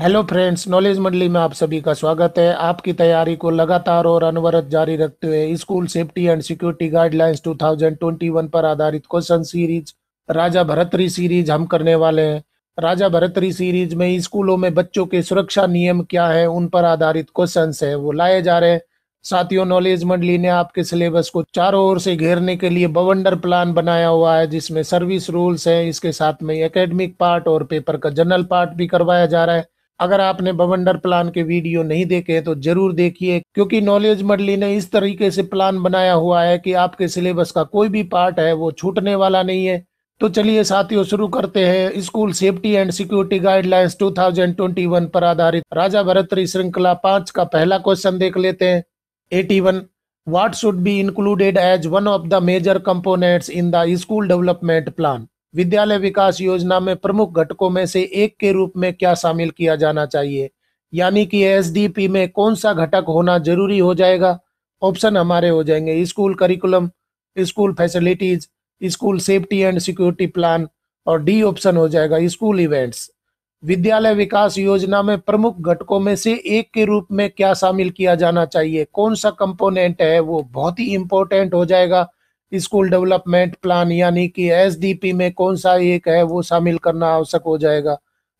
Hello friends, knowledge मंडली में आप सभी का स्वागत है। आपकी तैयारी को लगातार और अनवरत जारी रखते हुए school safety and security guidelines 2021 पर आधारित क्वेश्चन सीरीज राजा भरतरी सीरीज हम करने वाले हैं। राजा भरतरी सीरीज में स्कूलों में बच्चों के सुरक्षा नियम क्या है, उन पर आधारित क्वेश्चंस है वो लाए जा रहे हैं। साथियों, नॉलेज मंडली ने आपके सिलेबस को चारों ओर से घेरने के लिए बवंडर प्लान बनाया हुआ है, जिसमें सर्विस रूल्स है, इसके साथ में एकेडमिक पार्ट और पेपर का जनरल पार्ट भी करवाया जा रहा है। अगर आपने बवंडर प्लान के वीडियो नहीं देखे तो जरूर देखिए, क्योंकि नॉलेज मंडली ने इस तरीके से प्लान बनाया हुआ है कि आपके सिलेबस का कोई भी पार्ट है वो छूटने वाला नहीं है। तो चलिए साथियों, शुरू करते हैं। School safety and security guidelines 2021 पर आधारित राजा भरतरी श्रृंखला 5 का पहला क्वेश्चन देख लेते हैं। 81, what should be included as one of the major components in the school development plan. विद्यालय विकास योजना में प्रमुख घटकों में से एक के रूप में क्या शामिल किया जाना चाहिए, यानी कि एसडीपी में कौन सा घटक होना जरूरी हो जाएगा। ऑप्शन हमारे हो जाएंगे school curriculum, school facilities, school safety and security plan, और डी ऑप्शन हो जाएगा स्कूल इवेंट्स। विद्यालय विकास योजना में प्रमुख घटकों में से एक के रूप में क्या शामिल किया जाना चाहिए, कौन सा कंपोनेंट है, वो बहुत ही इंपॉर्टेंट हो जाएगा। स्कूल डेवलपमेंट प्लान यानी कि एसडीपी में कौन सा एक है वो शामिल करना आवश्यक हो जाएगा।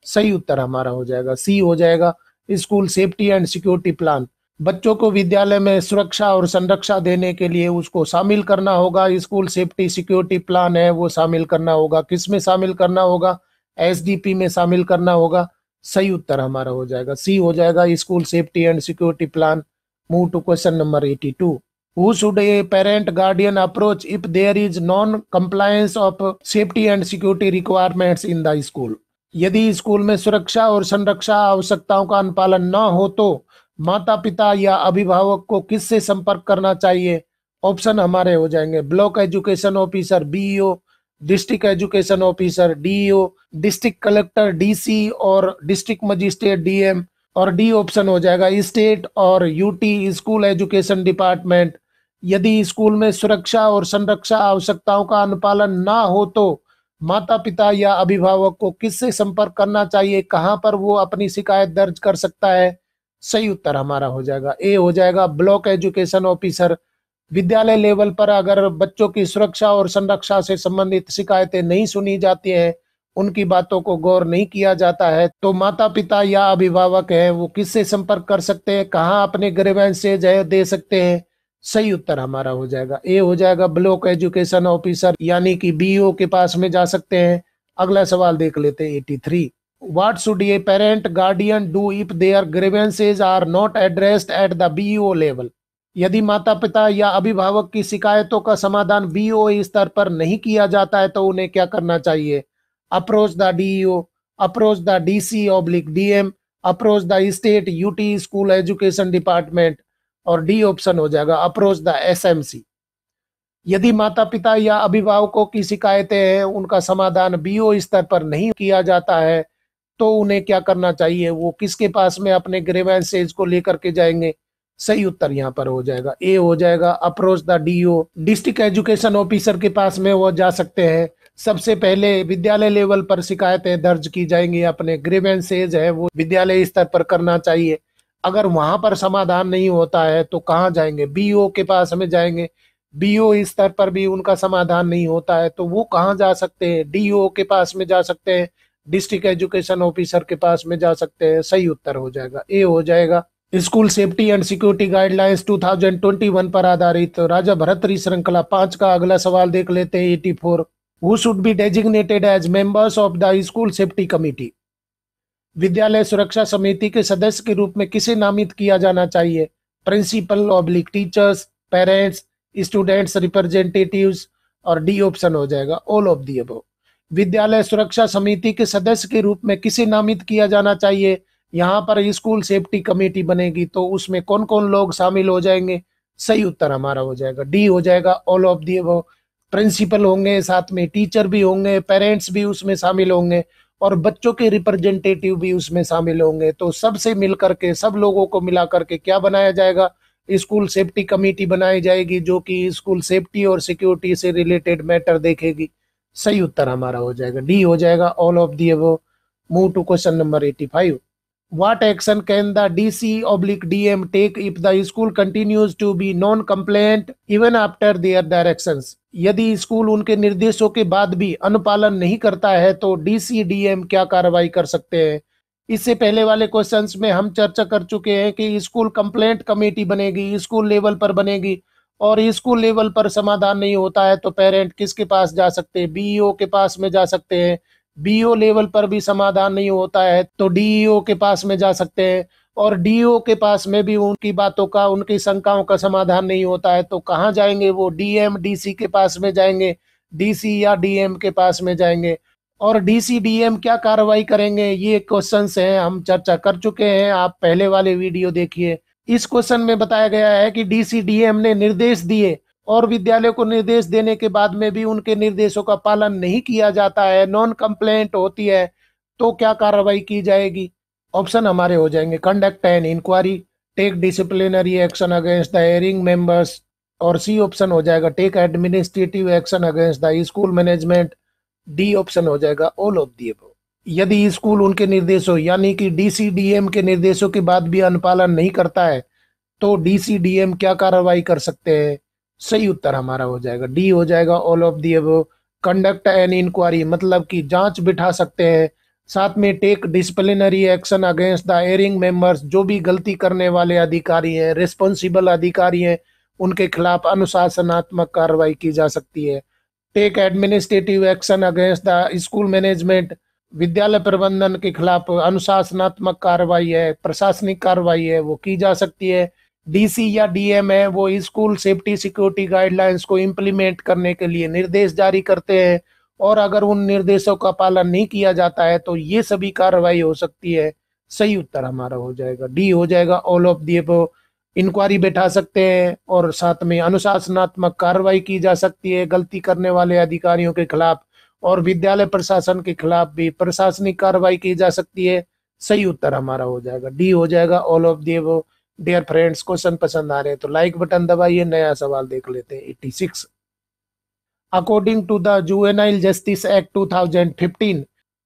सही उत्तर हमारा हो जाएगा सी हो जाएगा, school safety and security plan. बच्चों को विद्यालय में सुरक्षा और संरक्षा देने के लिए उसको शामिल करना होगा। स्कूल सेफ्टी सिक्योरिटी प्लान है वो शामिल करना होगा। किस में शामिल करना होगा? एसडीपी में शामिल करना होगा। सही उत्तर हमारा हो जाएगा सी हो जाएगा, school safety and security plan. Move to question number 82। Who should a parent guardian approach if there is non-compliance of safety and security requirements in the school? यदि स्कूल में सुरक्षा और संरक्षा आवश्यकताओं का अनुपालन न हो तो माता पिता या अभिभावक को किससे संपर्क करना चाहिए? ऑप्शन हमारे हो जाएंगे block education officer BEO, district education officer DEO, district collector DC और डिस्ट्रिक्ट मजिस्ट्रेट डीएम, और डी ऑप्शन हो जाएगा स्टेट और यूटी स्कूल एजुकेशन डिपार्टमेंट। यदि स्कूल में सुरक्षा और संरक्षा आवश्यकताओं का अनुपालन ना हो तो माता पिता या अभिभावक को किससे संपर्क करना चाहिए, कहां पर वो अपनी शिकायत दर्ज कर सकता है? सही उत्तर हमारा हो जाएगा ए हो जाएगा, ब्लॉक एजुकेशन ऑफिसर। विद्यालय लेवल पर अगर बच्चों की सुरक्षा और संरक्षा से संबंधित शिकायतें नहीं सुनी जाती हैं, उनकी बातों को गौर नहीं किया जाता है, तो माता पिता या अभिभावक है वो किससे संपर्क कर सकते हैं, कहाँ अपने ग्रीवेंसेज है दे सकते हैं? सही उत्तर हमारा हो जाएगा ए हो जाएगा, ब्लॉक एजुकेशन ऑफिसर यानी कि बीईओ के पास में जा सकते हैं। अगला सवाल देख लेते हैं 83। What should a parent guardian do if their grievances are not addressed at the BEO level. यदि माता पिता या अभिभावक की शिकायतों का समाधान बीईओ स्तर पर नहीं किया जाता है तो उन्हें क्या करना चाहिए? Approach the DEO, approach the DC oblique DM, approach the state UT school education department, और डी ऑप्शन हो जाएगा अप्रोच द एसएमसी। यदि माता पिता या अभिभावकों की शिकायतें हैं उनका समाधान बीओ स्तर पर नहीं किया जाता है तो उन्हें क्या करना चाहिए, वो किसके पास में अपने ग्रीवेंसेज को लेकर के जाएंगे? सही उत्तर यहाँ पर हो जाएगा ए हो जाएगा, approach the DO, district education officer के पास में वो जा सकते हैं। सबसे पहले विद्यालय लेवल पर शिकायतें दर्ज की जाएंगी, अपने ग्रीवेंसेज है वो विद्यालय स्तर पर करना चाहिए। अगर वहां पर समाधान नहीं होता है तो कहाँ जाएंगे? बीओ के पास में जाएंगे। बीओ स्तर पर भी उनका समाधान नहीं होता है तो वो कहाँ जा सकते हैं? डीओ के पास में जा सकते हैं, डिस्ट्रिक्ट एजुकेशन ऑफिसर के पास में जा सकते हैं। सही उत्तर हो जाएगा ए हो जाएगा, school safety and security guidelines 2021 पर आधारित राजा भरतरी श्रृंखला 5 का अगला सवाल देख लेते हैं 84। Who should be designated as members of the school safety committee. विद्यालय सुरक्षा समिति के सदस्य के रूप में किसे नामित किया जाना चाहिए? Principal oblique teachers, parents, students representatives, और डी ऑप्शन हो जाएगा ऑल ऑफ दी अबव। विद्यालय सुरक्षा समिति के सदस्य के रूप में किसे नामित किया जाना चाहिए? यहाँ पर स्कूल सेफ्टी कमेटी बनेगी तो उसमें कौन कौन लोग शामिल हो जाएंगे? सही उत्तर हमारा हो जाएगा डी हो जाएगा, ऑल ऑफ दी अबव। प्रिंसिपल होंगे, साथ में टीचर भी होंगे, पेरेंट्स भी उसमें शामिल होंगे, और बच्चों के रिप्रेजेंटेटिव भी उसमें शामिल होंगे। तो सबसे मिल करके, सब लोगों को मिला करके क्या बनाया जाएगा? स्कूल सेफ्टी कमेटी बनाई जाएगी, जो कि स्कूल सेफ्टी और सिक्योरिटी से रिलेटेड मैटर देखेगी। सही उत्तर हमारा हो जाएगा डी हो जाएगा, all of the above. Move to question number 85। What action can the DC/DM take if the school continues to be non-compliant even after their directions? यदि स्कूल उनके निर्देशों के बाद भी अनुपालन नहीं करता है तो DC/DM क्या कार्रवाई कर सकते हैं? इससे पहले वाले क्वेश्चंस में हम चर्चा कर चुके हैं कि स्कूल कंप्लेंट कमेटी बनेगी, स्कूल लेवल पर बनेगी, और स्कूल लेवल पर समाधान नहीं होता है तो पेरेंट किसके पास जा सकते हैं? बीईओ के पास में जा सकते हैं। बीईओ लेवल पर भी समाधान नहीं होता है तो डीईओ के पास में जा सकते हैं, और डीईओ के पास में भी उनकी बातों का, उनकी शंकाओं का समाधान नहीं होता है तो कहाँ जाएंगे वो? डीएम डीसी के पास में जाएंगे, डीसी या डीएम के पास में जाएंगे। और डीसी डीएम क्या कार्रवाई करेंगे, ये क्वेश्चंस हैं, हम चर्चा कर चुके हैं, आप पहले वाले वीडियो देखिए। इस क्वेश्चन में बताया गया है कि डीसी डीएम ने निर्देश दिए और विद्यालय को निर्देश देने के बाद में भी उनके निर्देशों का पालन नहीं किया जाता है, नॉन कंप्लेंट होती है, तो क्या कार्रवाई की जाएगी? ऑप्शन हमारे हो जाएंगे conduct an inquiry, take disciplinary action against the erring members, और सी ऑप्शन हो जाएगा take administrative action against the school management, D option हो जाएगा ऑल ऑफ दी अबव। यदि स्कूल उनके निर्देशों यानी कि डीसीडीएम के निर्देशों के बाद भी अनुपालन नहीं करता है तो डीसीडीएम क्या कार्रवाई कर सकते हैं? सही उत्तर हमारा हो जाएगा डी हो जाएगा all of the above. Conduct an inquiry मतलब कि जांच बिठा सकते हैं, साथ में take disciplinary action against the erring members, जो भी गलती करने वाले अधिकारी हैं, रिस्पॉन्सिबल अधिकारी हैं, उनके खिलाफ अनुशासनात्मक कार्रवाई की जा सकती है। Take administrative action against the school management, विद्यालय प्रबंधन के खिलाफ अनुशासनात्मक कार्रवाई है, प्रशासनिक कार्रवाई है, वो की जा सकती है। डीसी या डीएम है, वो स्कूल सेफ्टी सिक्योरिटी गाइडलाइंस को इम्प्लीमेंट करने के लिए निर्देश जारी करते हैं, और अगर उन निर्देशों का पालन नहीं किया जाता है तो ये सभी कार्रवाई हो सकती है। सही उत्तर हमारा हो जाएगा डी हो जाएगा all of the above. Inquiry बैठा सकते हैं और साथ में अनुशासनात्मक कार्रवाई की जा सकती है गलती करने वाले अधिकारियों के खिलाफ, और विद्यालय प्रशासन के खिलाफ भी प्रशासनिक कार्रवाई की जा सकती है। सही उत्तर हमारा हो जाएगा डी हो जाएगा all of the above. Dear friends, question पसंद आ रहे हैं तो लाइक बटन दबाइए। नया सवाल देख लेते हैं 86। According to the juvenile justice act 2015,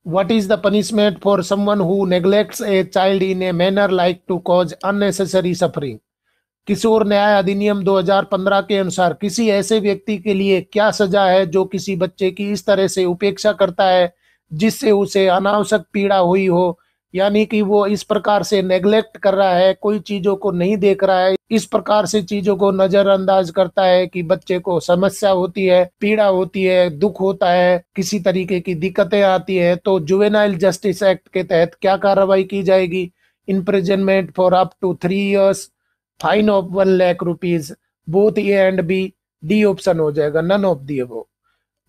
what is the punishment for someone who neglects a child in a manner like to cause unnecessary suffering? किशोर न्याय अधिनियम 2015 के अनुसार किसी ऐसे व्यक्ति के लिए क्या सजा है जो किसी बच्चे की इस तरह से उपेक्षा करता है जिससे उसे अनावश्यक पीड़ा हुई हो, यानी कि वो इस प्रकार से नेग्लेक्ट कर रहा है, कोई चीजों को नहीं देख रहा है, इस प्रकार से चीजों को नजरअंदाज करता है कि बच्चे को समस्या होती है, पीड़ा होती है, दुख होता है, किसी तरीके की दिक्कतें आती है, तो जुवेनाइल जस्टिस एक्ट के तहत क्या कार्रवाई की जाएगी? Imprisonment for up to 3 years, fine of 1 lakh rupees, both A and B, D option हो जाएगा नन ऑफ दी अबव।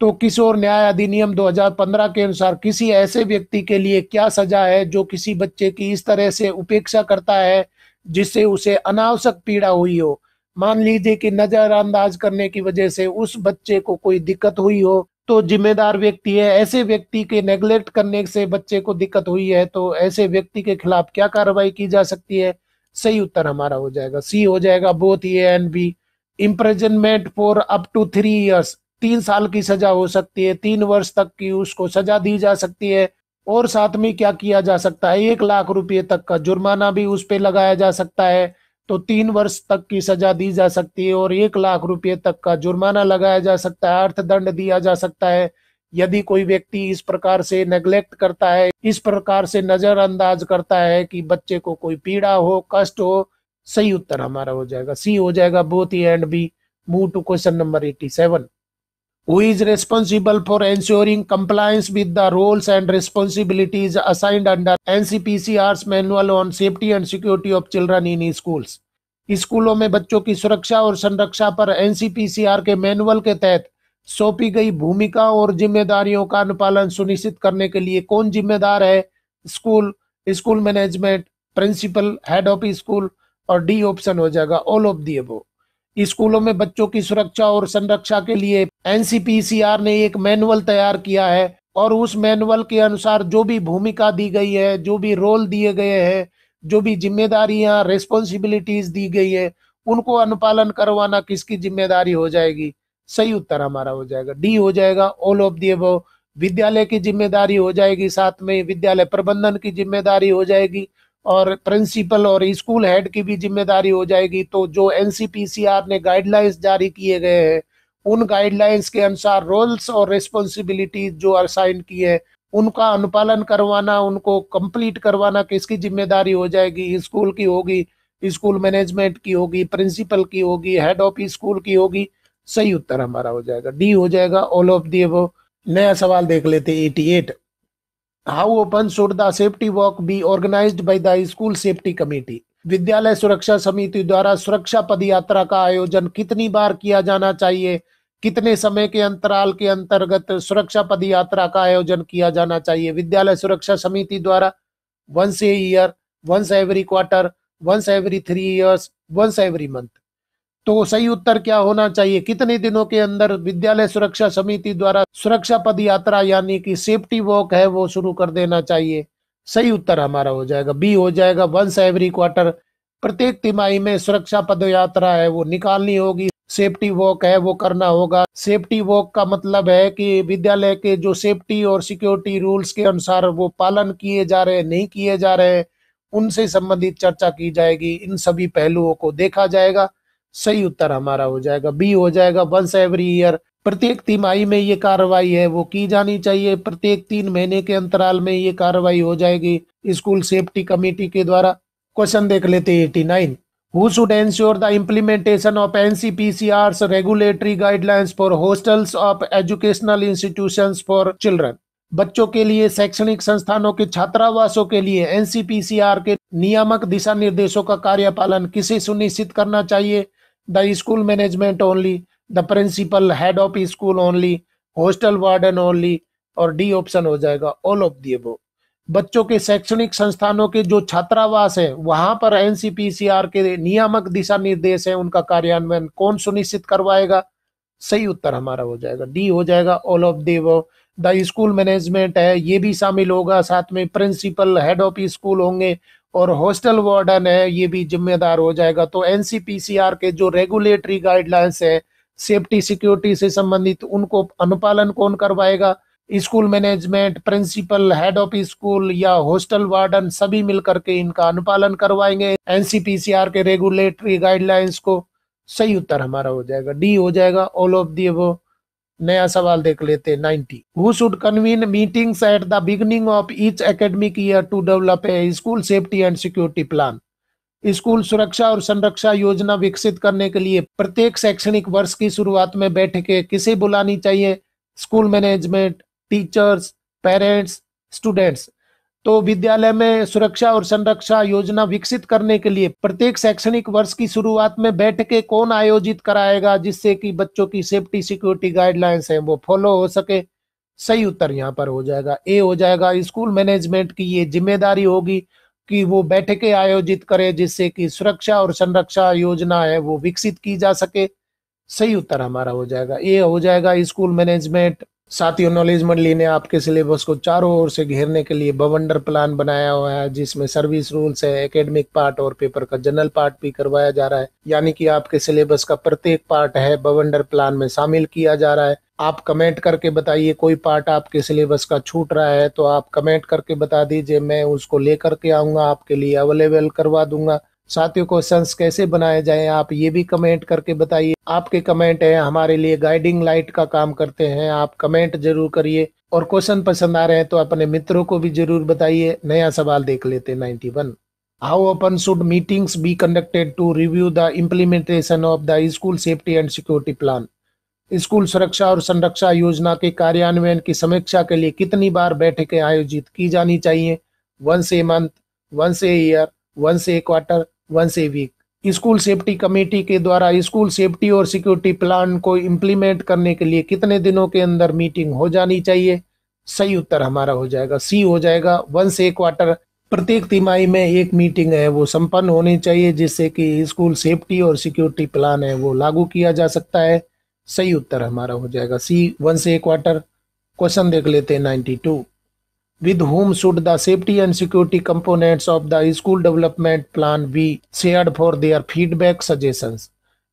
तो किशोर न्याय अधिनियम 2015 के अनुसार किसी ऐसे व्यक्ति के लिए क्या सजा है जो किसी बच्चे की इस तरह से उपेक्षा करता है जिससे उसे अनावश्यक पीड़ा हुई हो। मान लीजिए कि नजरअंदाज करने की वजह से उस बच्चे को कोई दिक्कत हुई हो तो जिम्मेदार व्यक्ति है, ऐसे व्यक्ति के नेग्लेक्ट करने से बच्चे को दिक्कत हुई है तो ऐसे व्यक्ति के खिलाफ क्या कार्रवाई की जा सकती है? सही उत्तर हमारा हो जाएगा सी हो जाएगा both A and B. Imprisonment for up to 3 years, 3 साल की सजा हो सकती है, 3 वर्ष तक की उसको सजा दी जा सकती है, और साथ में क्या किया जा सकता है? 1 लाख रुपए तक का जुर्माना भी उस पे लगाया जा सकता है। तो 3 वर्ष तक की सजा दी जा सकती है और 1 लाख रुपए तक का जुर्माना लगाया जा सकता है, अर्थदंड दिया जा सकता है यदि कोई व्यक्ति इस प्रकार से नेग्लेक्ट करता है, इस प्रकार से नजरअंदाज करता है कि बच्चे को कोई पीड़ा हो, कष्ट हो। सही उत्तर हमारा हो जाएगा सी हो जाएगा both A and B. Move to question number 87। Who is responsible for ensuring compliance with the roles and responsibilities assigned under NCPCR's Manual on Safety and Security of Children in Schools? स्कूलों में बच्चों की सुरक्षा और संरक्षा पर NCPCR के manual के तहत सौंपी गई भूमिका और जिम्मेदारियों का अनुपालन सुनिश्चित करने के लिए कौन जिम्मेदार है? School, school management, principal, head of school, और डी ऑप्शन हो जाएगा ऑल ऑफ दी अबव। स्कूलों में बच्चों की सुरक्षा और संरक्षा के लिए एनसीपीसीआर ने एक मैनुअल तैयार किया है और उस मैनुअल के अनुसार जो भी भूमिका दी गई है, जो भी रोल दिए गए हैं, जो भी जिम्मेदारियां, रेस्पॉन्सिबिलिटीज दी गई है, उनको अनुपालन करवाना किसकी जिम्मेदारी हो जाएगी? सही उत्तर हमारा हो जाएगा डी हो जाएगा ऑल ऑफ दी अबव। विद्यालय की जिम्मेदारी हो जाएगी, साथ में विद्यालय प्रबंधन की जिम्मेदारी हो जाएगी, और प्रिंसिपल और स्कूल हेड की भी जिम्मेदारी हो जाएगी। तो जो एनसीपीसीआर ने गाइडलाइंस जारी किए गए हैं, उन गाइडलाइंस के अनुसार रोल्स और रिस्पॉन्सिबिलिटीज जो असाइन की है, उनका अनुपालन करवाना, उनको कंप्लीट करवाना किसकी जिम्मेदारी हो जाएगी? स्कूल की होगी, स्कूल मैनेजमेंट की होगी, प्रिंसिपल की होगी, हेड ऑफ स्कूल की होगी। सही उत्तर हमारा हो जाएगा डी हो जाएगा, ऑल ऑफ दी अबव। नया सवाल देख लेते 88। How often should the safety walk be organised by the school safety committee? विद्यालय सुरक्षा समिति द्वारा सुरक्षा पद यात्रा का आयोजन कितनी बार किया जाना चाहिए? कितने समय के अंतराल के अंतर्गत सुरक्षा पद यात्रा का आयोजन किया जाना चाहिए विद्यालय सुरक्षा समिति द्वारा? Once a year, once every quarter, once every 3 years, once every month. तो सही उत्तर क्या होना चाहिए? कितने दिनों के अंदर विद्यालय सुरक्षा समिति द्वारा सुरक्षा पद यात्रा यानी कि सेफ्टी वॉक है वो शुरू कर देना चाहिए? सही उत्तर हमारा हो जाएगा बी हो जाएगा, वंस एवरी क्वार्टर। प्रत्येक तिमाही में सुरक्षा पद यात्रा है वो निकालनी होगी, सेफ्टी वॉक है वो करना होगा। सेफ्टी वॉक का मतलब है कि विद्यालय के जो सेफ्टी और सिक्योरिटी रूल्स के अनुसार वो पालन किए जा रहे हैं, नहीं किए जा रहे हैं, उनसे संबंधित चर्चा की जाएगी, इन सभी पहलुओं को देखा जाएगा। सही उत्तर हमारा हो जाएगा बी हो जाएगा, वंस एवरी ईयर। प्रत्येक तिमाही में ये कार्रवाई है वो की जानी चाहिए, प्रत्येक 3 महीने के अंतराल में ये कार्रवाई हो जाएगी स्कूल सेफ्टी कमेटी के द्वारा। क्वेश्चन देख लेते 89। Who should ensure the implementation of NCPCR's regulatory guidelines for hostels of educational institutions for children? बच्चों के लिए शैक्षणिक संस्थानों के छात्रावासों के लिए एनसीपीसीआर के नियामक दिशा निर्देशों का कार्यपालन किसे सुनिश्चित करना चाहिए? The school management only, the principal, head of school only, hostel warden only, और डी ऑप्शन हो जाएगा ऑल ऑफ दी अबव। बच्चों के शैक्षणिक संस्थानों के जो छात्रावास है वहां पर एनसीपीसीआर के नियामक दिशा निर्देश है, उनका कार्यान्वयन कौन सुनिश्चित करवाएगा? सही उत्तर हमारा हो जाएगा डी हो जाएगा, all of the above. The school management है ये भी शामिल होगा, साथ में प्रिंसिपल, हेड ऑफ स्कूल होंगे, और हॉस्टल वार्डन है ये भी जिम्मेदार हो जाएगा। तो एनसीपीसीआर के जो रेगुलेटरी गाइडलाइंस है सेफ्टी सिक्योरिटी से संबंधित, उनको अनुपालन कौन करवाएगा? School management, principal, head of school या हॉस्टल वार्डन सभी मिलकर के इनका अनुपालन करवाएंगे एनसीपीसीआर के रेगुलेटरी गाइडलाइंस को। सही उत्तर हमारा हो जाएगा डी हो जाएगा, ऑल ऑफ दी अबव। नया सवाल देख लेते 90। Who should convene meetings at the beginning of each academic year to develop a school safety and security plan? स्कूल सुरक्षा और संरक्षा योजना विकसित करने के लिए प्रत्येक शैक्षणिक वर्ष की शुरुआत में बैठकें किसे बुलानी चाहिए? School management, teachers, parents, students. तो विद्यालय में सुरक्षा और संरक्षा योजना विकसित करने के लिए प्रत्येक शैक्षणिक वर्ष की शुरुआत में बैठकें कौन आयोजित कराएगा जिससे कि बच्चों की सेफ्टी सिक्योरिटी गाइडलाइंस है वो फॉलो हो सके? सही उत्तर यहाँ पर हो जाएगा ए हो जाएगा, स्कूल मैनेजमेंट की ये जिम्मेदारी होगी कि वो बैठकें आयोजित करे जिससे कि सुरक्षा और संरक्षा योजना है वो विकसित की जा सके। सही उत्तर हमारा हो जाएगा ए हो जाएगा, स्कूल मैनेजमेंट। साथियों, नॉलेज मंडली ने आपके सिलेबस को चारों ओर से घेरने के लिए बवंडर प्लान बनाया हुआ है जिसमें सर्विस रूल्स है, एकेडमिक पार्ट और पेपर का जनरल पार्ट भी करवाया जा रहा है। यानी कि आपके सिलेबस का प्रत्येक पार्ट है बवंडर प्लान में शामिल किया जा रहा है। आप कमेंट करके बताइए कोई पार्ट आपके सिलेबस का छूट रहा है तो आप कमेंट करके बता दीजिए, मैं उसको लेकर के आऊंगा, आपके लिए अवेलेबल करवा दूंगा। साथियों, क्वेश्चंस कैसे बनाए जाएं आप ये भी कमेंट करके बताइए। आपके कमेंट है हमारे लिए गाइडिंग लाइट का काम करते हैं, आप कमेंट जरूर करिए। और क्वेश्चन पसंद आ रहे हैं तो अपने मित्रों को भी जरूर बताइए। नया सवाल देख लेते 91। How often should meetings be conducted to review the implementation of the school safety and security plan? स्कूल सुरक्षा और संरक्षा योजना के कार्यान्वयन की समीक्षा के लिए कितनी बार बैठकें आयोजित की जानी चाहिए? Once a month, once a year, once a quarter, once a week. School safety committee के द्वारा स्कूल सेफ्टी और सिक्योरिटी प्लान को इम्प्लीमेंट करने के लिए कितने दिनों के अंदर मीटिंग हो जानी चाहिए? सही उत्तर हमारा हो जाएगा सी हो जाएगा, वंस ए क्वार्टर। प्रत्येक तिमाही में एक मीटिंग है वो संपन्न होनी चाहिए जिससे कि स्कूल सेफ्टी और सिक्योरिटी प्लान है वो लागू किया जा सकता है। सही उत्तर हमारा हो जाएगा सी, वंस ए क्वार्टर। क्वेश्चन देख लेते हैं 92। With whom should the safety and security components of the school development plan be shared for their feedback suggestions?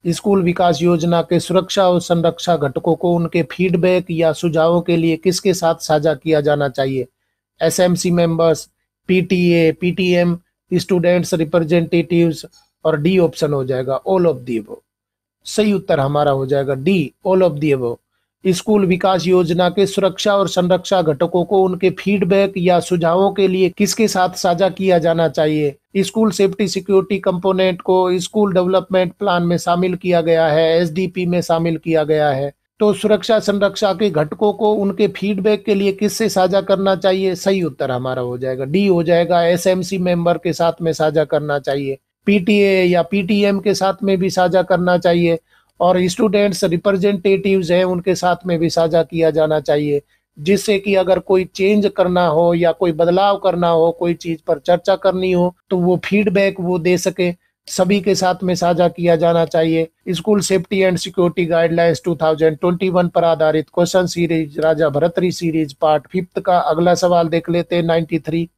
School विकास योजना के सुरक्षा और संरक्षा घटकों को उनके फीडबैक या सुझावों के लिए किसके साथ साझा किया जाना चाहिए? SMC members, PTA, PTM, students representatives, और डी ऑप्शन हो जाएगा ऑल ऑफ दी अबव। सही उत्तर हमारा हो जाएगा D, all of the above. School विकास योजना के सुरक्षा और संरक्षा घटकों को उनके फीडबैक या सुझावों के लिए किसके साथ साझा किया जाना चाहिए? स्कूल सेफ्टी सिक्योरिटी कंपोनेंट को स्कूल डेवलपमेंट प्लान में शामिल किया गया है, एसडीपी में शामिल किया गया है। तो सुरक्षा संरक्षा के घटकों को उनके फीडबैक के लिए किससे साझा करना चाहिए? सही उत्तर हमारा हो जाएगा डी, हो जाएगा एसएमसी मेंबर के साथ में साझा करना चाहिए, पीटीए या पीटीएम के साथ में भी साझा करना चाहिए, और स्टूडेंट्स रिप्रेजेंटेटिव्स हैं उनके साथ में भी साझा किया जाना चाहिए, जिससे कि अगर कोई चेंज करना हो या कोई बदलाव करना हो, कोई चीज पर चर्चा करनी हो, तो वो फीडबैक वो दे सके। सभी के साथ में साझा किया जाना चाहिए। School safety and security guidelines 2021 पर आधारित क्वेश्चन सीरीज राजा भरतरी सीरीज पार्ट 5 का अगला सवाल देख लेते हैं 93।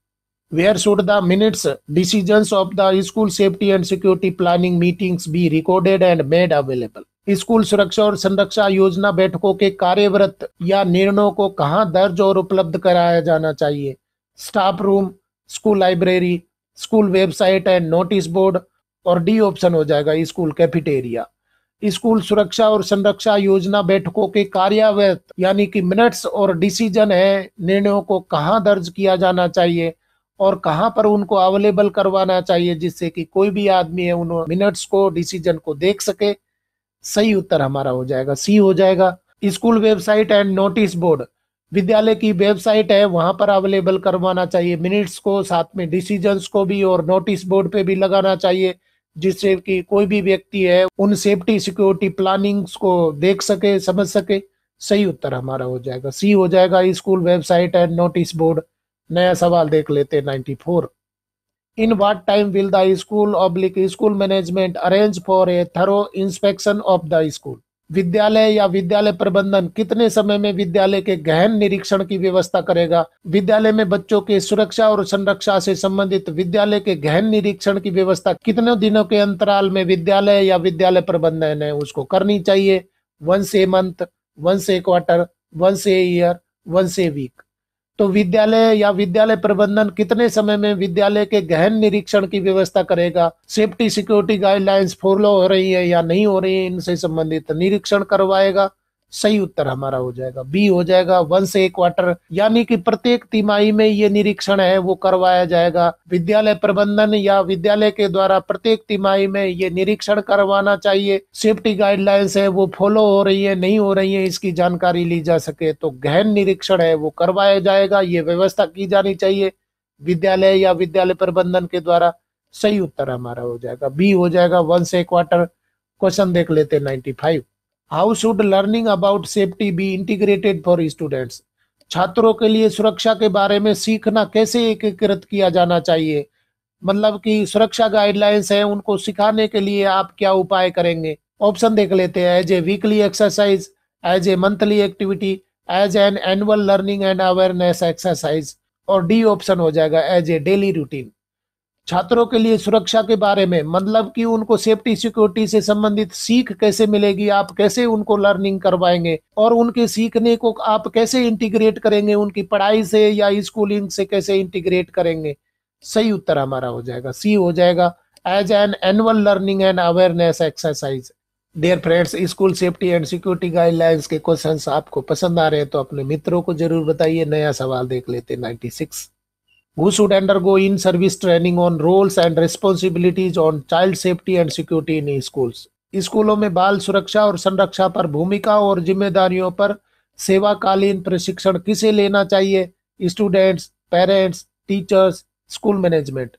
Where should the minutes, decisions of the school safety and security planning meetings be recorded and made available? School सुरक्षा और संरक्षा योजना बैठकों के कार्यव्रत या निर्णयों को कहाँ दर्ज और उपलब्ध कराया जाना चाहिए? Staff room, school library, school website and notice board, और डी ऑप्शन हो जाएगा स्कूल कैफेटेरिया। स्कूल सुरक्षा और संरक्षा योजना बैठकों के कार्याव्रत यानी कि मिनट्स और डिसीजन है, निर्णयों को कहाँ दर्ज किया जाना चाहिए और कहां पर उनको अवेलेबल करवाना चाहिए, जिससे कि कोई भी आदमी है उन मिनट्स को, डिसीजन को देख सके। सही उत्तर हमारा हो जाएगा सी, हो जाएगा school website and notice board. विद्यालय की वेबसाइट है, वहां पर अवेलेबल करवाना चाहिए मिनट्स को, साथ में डिसीजंस को भी, और नोटिस बोर्ड पे भी लगाना चाहिए, जिससे कि कोई भी व्यक्ति है उन सेफ्टी सिक्योरिटी प्लानिंग्स को देख सके, समझ सके। सही उत्तर हमारा हो जाएगा सी, हो जाएगा school website and notice board. नया सवाल देख लेते हैं 94। In what time will the school oblique school management arrange for a thorough inspection of the school? विद्यालय या विद्यालय प्रबंधन कितने समय में विद्यालय के गहन निरीक्षण की व्यवस्था करेगा? विद्यालय में बच्चों के सुरक्षा और संरक्षा से संबंधित विद्यालय के गहन निरीक्षण की व्यवस्था कितने दिनों के अंतराल में विद्यालय या विद्यालय प्रबंधन है उसको करनी चाहिए? Once a month, once a quarter, once a year, once a week. तो विद्यालय या विद्यालय प्रबंधन कितने समय में विद्यालय के गहन निरीक्षण की व्यवस्था करेगा? सेफ्टी सिक्योरिटी गाइडलाइंस फॉलो हो रही है या नहीं हो रही है, इनसे संबंधित निरीक्षण करवाएगा। सही उत्तर हमारा हो जाएगा बी, हो जाएगा वंस ए क्वार्टर, यानी कि प्रत्येक तिमाही में ये निरीक्षण है वो करवाया जाएगा। विद्यालय प्रबंधन या विद्यालय के द्वारा प्रत्येक तिमाही में ये निरीक्षण करवाना चाहिए, सेफ्टी गाइडलाइंस है वो फॉलो हो रही है नहीं हो रही है इसकी जानकारी ली जा सके, तो गहन निरीक्षण है वो करवाया जाएगा, ये व्यवस्था की जानी चाहिए विद्यालय या विद्यालय प्रबंधन के द्वारा। सही उत्तर हमारा हो जाएगा बी, हो जाएगा वंस ए क्वार्टर। क्वेश्चन देख लेते 95। How should learning about safety be integrated for students? छात्रों के लिए सुरक्षा के बारे में सीखना कैसे एकीकृत किया जाना चाहिए? मतलब कि सुरक्षा गाइडलाइंस है उनको सिखाने के लिए आप क्या उपाय करेंगे? ऑप्शन देख लेते हैं। As a weekly exercise, as a monthly activity, as an annual learning and awareness exercise, और डी ऑप्शन हो जाएगा एज ए डेली रूटीन। छात्रों के लिए सुरक्षा के बारे में मतलब कि उनको सेफ्टी सिक्योरिटी से संबंधित सीख कैसे मिलेगी, आप कैसे उनको लर्निंग करवाएंगे और उनके सीखने को आप कैसे इंटीग्रेट करेंगे, उनकी पढ़ाई से या स्कूलिंग से कैसे इंटीग्रेट करेंगे? सही उत्तर हमारा हो जाएगा सी, हो जाएगा as an annual learning and awareness exercise. Dear friends, school safety and security guidelines के क्वेश्चंस आपको पसंद आ रहे हैं तो अपने मित्रों को जरूर बताइए। नया सवाल देख लेते 96। Who should undergo in-service training on roles and responsibilities on child safety and security in schools? स्कूलों में बाल सुरक्षा और संरक्षा पर भूमिका और जिम्मेदारियों पर सेवाकालीन प्रशिक्षण किसे लेना चाहिए? Students, parents, teachers, school management.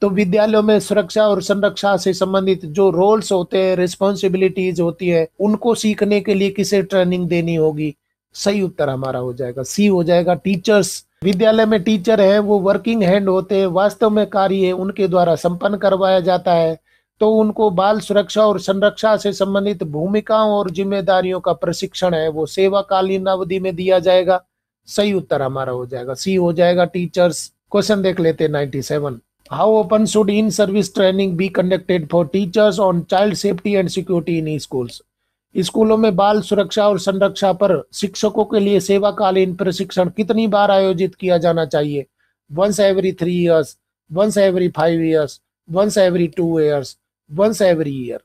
तो विद्यालयों में सुरक्षा और संरक्षा से संबंधित जो रोल्स होते हैं, रिस्पॉन्सिबिलिटीज होती है, उनको सीखने के लिए किसे ट्रेनिंग देनी होगी? सही उत्तर हमारा हो जाएगा सी, हो जाएगा टीचर्स। विद्यालय में टीचर है वो वर्किंग हैंड होते हैं, वास्तव में कार्य उनके द्वारा संपन्न करवाया जाता है, तो उनको बाल सुरक्षा और संरक्षा से संबंधित भूमिकाओं और जिम्मेदारियों का प्रशिक्षण है वो सेवाकालीन अवधि में दिया जाएगा। सही उत्तर हमारा हो जाएगा सी, हो जाएगा टीचर्स। क्वेश्चन देख लेते 97। How often should in service training be conducted for teachers on child safety and security in schools? स्कूलों में बाल सुरक्षा और संरक्षा पर शिक्षकों के लिए सेवाकालीन प्रशिक्षण कितनी बार आयोजित किया जाना चाहिए? Once every 3 years, once every 5 years, once every 2 years, once every year।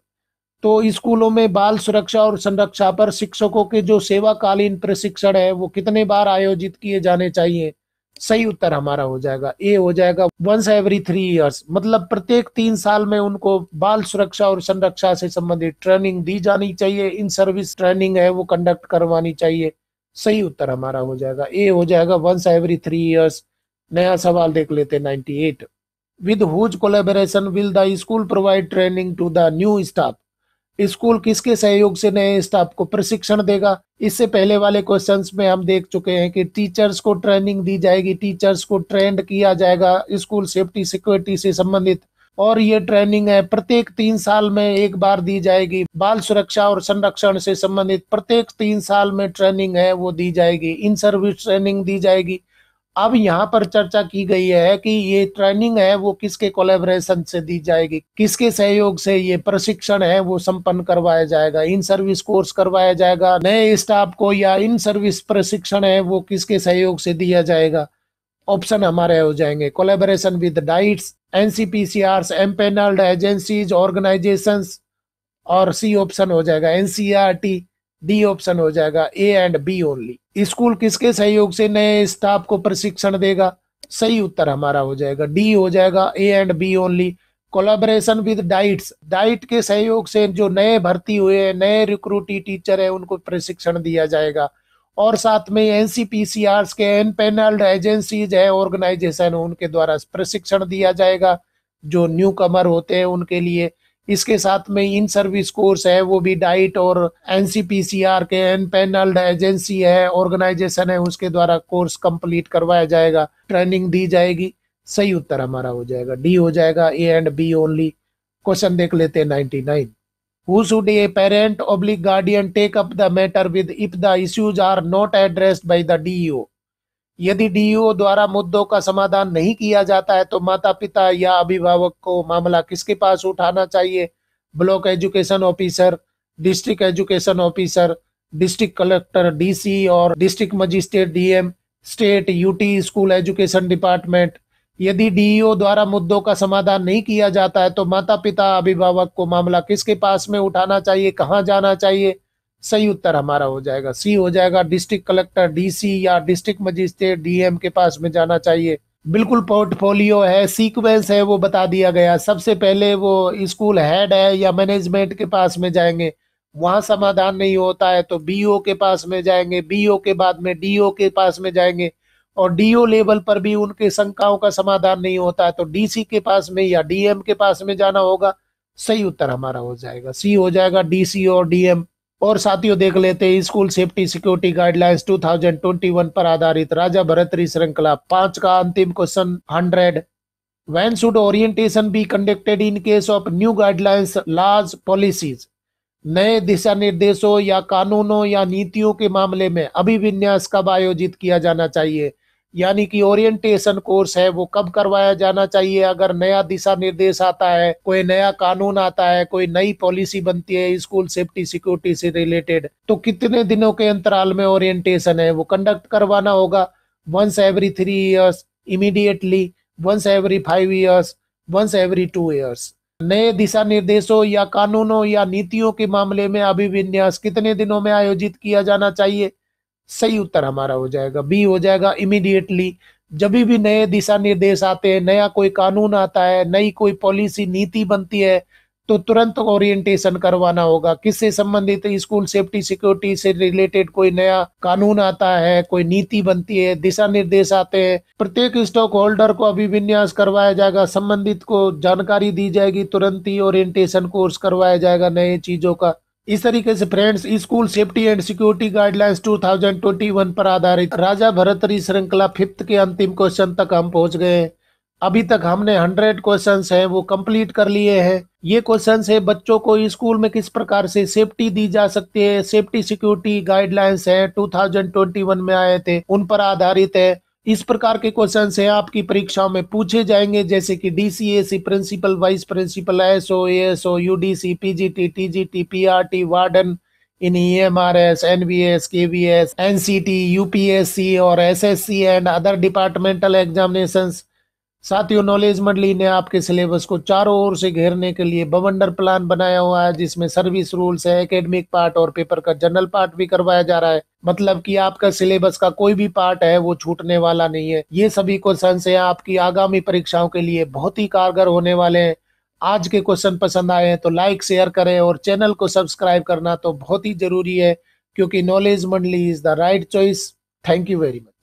तो स्कूलों में बाल सुरक्षा और संरक्षा पर शिक्षकों के जो सेवाकालीन प्रशिक्षण है वो कितने बार आयोजित किए जाने चाहिए? सही उत्तर हमारा हो जाएगा ए, हो जाएगा वंस एवरी 3 इयर्स, मतलब प्रत्येक 3 साल में उनको बाल सुरक्षा और संरक्षा से संबंधित ट्रेनिंग दी जानी चाहिए, इन सर्विस ट्रेनिंग है वो कंडक्ट करवानी चाहिए। सही उत्तर हमारा हो जाएगा ए, हो जाएगा वंस एवरी 3 इयर्स। नया सवाल देख लेते 98। With whose collaboration will the school provide training to the new staff? School किसके सहयोग से नए स्टाफ को प्रशिक्षण देगा? इससे पहले वाले क्वेश्चंस में हम देख चुके हैं कि टीचर्स को ट्रेनिंग दी जाएगी, टीचर्स को ट्रेंड किया जाएगा स्कूल सेफ्टी सिक्योरिटी से संबंधित, और ये ट्रेनिंग है प्रत्येक 3 साल में एक बार दी जाएगी। बाल सुरक्षा और संरक्षण से संबंधित प्रत्येक 3 साल में ट्रेनिंग है वो दी जाएगी, इन सर्विस ट्रेनिंग दी जाएगी। अब यहाँ पर चर्चा की गई है कि ये ट्रेनिंग है वो किसके कोलैबोरेशन से दी जाएगी, किसके सहयोग से ये प्रशिक्षण है वो संपन्न करवाया जाएगा, इन सर्विस कोर्स करवाया जाएगा नए स्टाफ को, या इन सर्विस प्रशिक्षण है वो किसके सहयोग से दिया जाएगा? ऑप्शन हमारे हो जाएंगे collaboration with DIETs, NCPCRs, empanelled agencies, organisations, और सी ऑप्शन हो जाएगा एनसीईआरटी, डी ऑप्शन हो जाएगा A and B only. School किसके सहयोग से नए स्टाफ को प्रशिक्षण देगा? सही उत्तर हमारा हो जाएगा डी, हो जाएगा A and B only. Collaboration with DIETs, DIET के सहयोग से जो नए भर्ती हुए हैं नए रिक्रूटी टीचर है उनको प्रशिक्षण दिया जाएगा, और साथ में एनसीपीसीआरस के एनपेनल्ड एजेंसीज है ऑर्गेनाइजेशन उनके द्वारा प्रशिक्षण दिया जाएगा जो न्यू कमर होते हैं उनके लिए। इसके साथ में इन सर्विस कोर्स है वो भी डाइट और एनसीपीसीआर के एनपेनल्ड एजेंसी है ऑर्गेनाइजेशन है उसके द्वारा कोर्स कंप्लीट करवाया जाएगा, ट्रेनिंग दी जाएगी। सही उत्तर हमारा हो जाएगा डी, हो जाएगा A and B only. Question देख लेते हैं 99। Who should a parent oblique guardian take up the matter with if the issues are not addressed by the DEO? यदि डीईओ द्वारा मुद्दों का समाधान नहीं किया जाता है तो माता पिता या अभिभावक को मामला किसके पास उठाना चाहिए? Block education officer, district education officer, district collector DC, और district magistrate DM, state UT school education department. यदि डीईओ द्वारा मुद्दों का समाधान नहीं किया जाता है तो माता पिता अभिभावक को मामला किसके पास में उठाना चाहिए, कहाँ जाना चाहिए? सही उत्तर हमारा हो जाएगा सी, हो जाएगा डिस्ट्रिक्ट कलेक्टर डीसी या डिस्ट्रिक्ट मजिस्ट्रेट डीएम के पास में जाना चाहिए। बिल्कुल पोर्टफोलियो है, सीक्वेंस है वो बता दिया गया। सबसे पहले वो स्कूल हेड है या मैनेजमेंट के पास में जाएंगे, वहां समाधान नहीं होता है तो बीओ के पास में जाएंगे, बीओ के बाद में डीओ के पास में जाएंगे, और डीओ लेवल पर भी उनके शंकाओं का समाधान नहीं होता है तो डीसी के पास में या डीएम के पास में जाना होगा। सही उत्तर हमारा हो जाएगा सी, हो जाएगा डीसी और डीएम। और साथियों देख लेते हैं स्कूल सेफ्टी सिक्योरिटी गाइडलाइंस 2021 पर आधारित राजा भरतरी श्रृंखला 5 का अंतिम question 100। When should orientation be conducted in case of new guidelines, laws, policies? नए दिशा निर्देशों या कानूनों या नीतियों के मामले में अभिविन्यास कब आयोजित किया जाना चाहिए? यानी कि ओरिएंटेशन कोर्स है वो कब करवाया जाना चाहिए? अगर नया दिशा निर्देश आता है, कोई नया कानून आता है, कोई नई पॉलिसी बनती है स्कूल सेफ्टी सिक्योरिटी से रिलेटेड, तो कितने दिनों के अंतराल में ओरिएंटेशन है वो कंडक्ट करवाना होगा? Once every 3 years, immediately, once every 5 years, once every 2 years. नए दिशा निर्देशों या कानूनों या नीतियों के मामले में अभिविन्यास कितने दिनों में आयोजित किया जाना चाहिए? सही उत्तर हमारा हो जाएगा बी, हो जाएगा इमीडिएटली। जब भी नए दिशा निर्देश आते हैं, नया कोई कानून आता है, नई कोई पॉलिसी नीति बनती है तो तुरंत ओरिएंटेशन करवाना होगा। किससे संबंधित? स्कूल सेफ्टी सिक्योरिटी से रिलेटेड कोई नया कानून आता है, कोई नीति बनती है, दिशा निर्देश आते हैं, प्रत्येक स्टॉक होल्डर को अभिविन्यास करवाया जाएगा, संबंधित को जानकारी दी जाएगी, तुरंत ही ओरिएंटेशन कोर्स करवाया जाएगा नए चीजों का। इस तरीके से friends school safety and security guidelines 2021 पर आधारित राजा भरतरी श्रृंखला 5th के अंतिम क्वेश्चन तक हम पहुंच गए हैं। अभी तक हमने 100 क्वेश्चंस हैं वो कंप्लीट कर लिए हैं। ये क्वेश्चंस है बच्चों को स्कूल में किस प्रकार से सेफ्टी दी जा सकती है, सेफ्टी सिक्योरिटी गाइडलाइंस है 2021 में आए थे उन पर आधारित है। इस प्रकार के क्वेश्चन है आपकी परीक्षाओं में पूछे जाएंगे, जैसे कि DCAC, principal, vice principal, SO, ASO, UDC, PGT, TGT, PRT, warden in EMRS, NVS, KVS, NCT, UPSC और SSC and other departmental examinations. साथियों, नॉलेज मंडली ने आपके सिलेबस को चारों ओर से घेरने के लिए बवंडर प्लान बनाया हुआ है, जिसमें सर्विस रूल्स है, एकेडमिक पार्ट और पेपर का जनरल पार्ट भी करवाया जा रहा है। मतलब कि आपका सिलेबस का कोई भी पार्ट है वो छूटने वाला नहीं है। ये सभी क्वेश्चन है आपकी आगामी परीक्षाओं के लिए बहुत ही कारगर होने वाले हैं। आज के क्वेश्चन पसंद आए हैं तो लाइक शेयर करें और चैनल को सब्सक्राइब करना तो बहुत ही जरूरी है, क्योंकि नॉलेज मंडली is the right choice. Thank you very much.